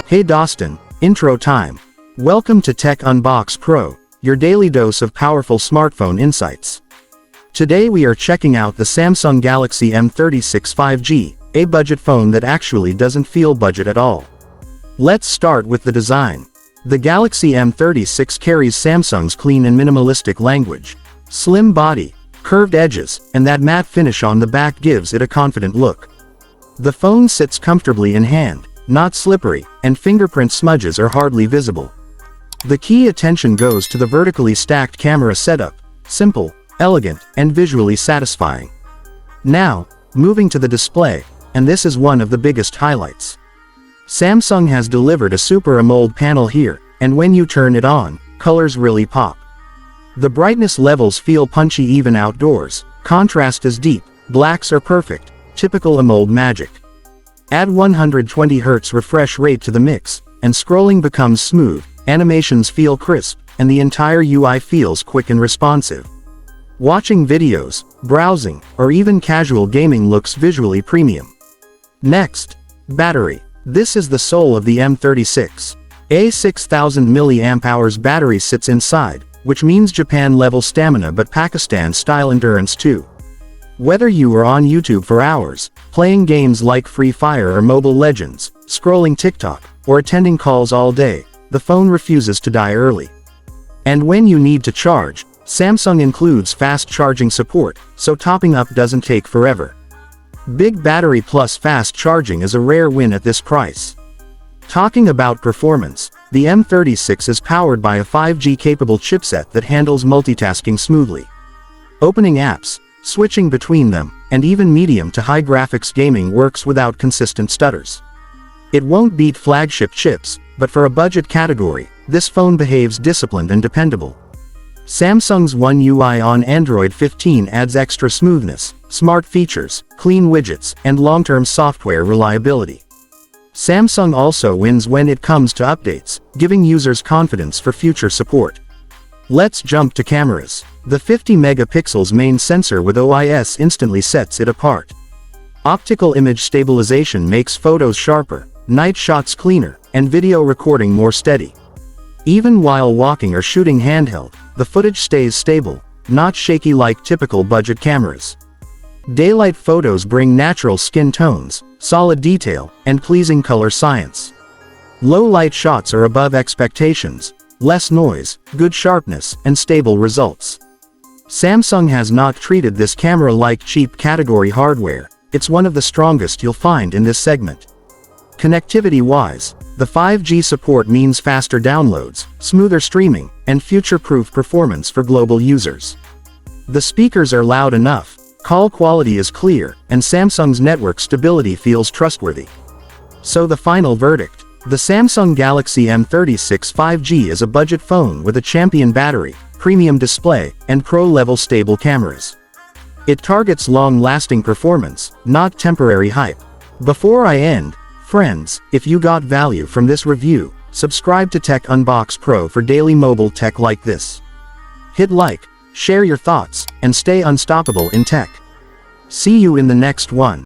Hey Dostin, intro time. Welcome to Tech Unbox Pro, your daily dose of powerful smartphone insights. Today we are checking out the Samsung Galaxy M36 5G, a budget phone that actually doesn't feel budget at all. Let's start with the design. The Galaxy M36 carries Samsung's clean and minimalistic language. Slim body, curved edges, and that matte finish on the back gives it a confident look. The phone sits comfortably in hand, not slippery, and fingerprint smudges are hardly visible. The key attention goes to the vertically stacked camera setup, simple, elegant, and visually satisfying. Now, moving to the display, and this is one of the biggest highlights. Samsung has delivered a Super AMOLED panel here, and when you turn it on, colors really pop. The brightness levels feel punchy even outdoors, contrast is deep, blacks are perfect, typical AMOLED magic. Add 120Hz refresh rate to the mix, and scrolling becomes smooth, animations feel crisp, and the entire UI feels quick and responsive. Watching videos, browsing, or even casual gaming looks visually premium. Next, battery. This is the soul of the M36. A 6000 mAh battery sits inside, which means Japan-level stamina but Pakistan-style endurance too. Whether you are on YouTube for hours, playing games like Free Fire or Mobile Legends, scrolling TikTok, or attending calls all day, the phone refuses to die early. And when you need to charge, Samsung includes fast charging support, so topping up doesn't take forever. Big battery plus fast charging is a rare win at this price. Talking about performance, the M36 is powered by a 5G-capable chipset that handles multitasking smoothly. Opening apps, switching between them, and even medium to high graphics gaming works without consistent stutters. It won't beat flagship chips, but for a budget category, this phone behaves disciplined and dependable. Samsung's One UI on Android 15 adds extra smoothness, smart features, clean widgets, and long-term software reliability. Samsung also wins when it comes to updates, giving users confidence for future support. Let's jump to cameras. The 50 megapixels main sensor with OIS instantly sets it apart. Optical image stabilization makes photos sharper, night shots cleaner, and video recording more steady. Even while walking or shooting handheld, the footage stays stable, not shaky like typical budget cameras. Daylight photos bring natural skin tones, solid detail, and pleasing color science. Low-light shots are above expectations, less noise, good sharpness, and stable results. Samsung has not treated this camera like cheap category hardware, it's one of the strongest you'll find in this segment. Connectivity-wise, the 5G support means faster downloads, smoother streaming, and future-proof performance for global users. The speakers are loud enough, call quality is clear, and Samsung's network stability feels trustworthy. So the final verdict. The Samsung Galaxy M36 5G is a budget phone with a champion battery, premium display, and pro-level stable cameras. It targets long-lasting performance, not temporary hype. Before I end, friends, if you got value from this review, subscribe to Tech Unbox Pro for daily mobile tech like this. Hit like, share your thoughts, and stay unstoppable in tech. See you in the next one.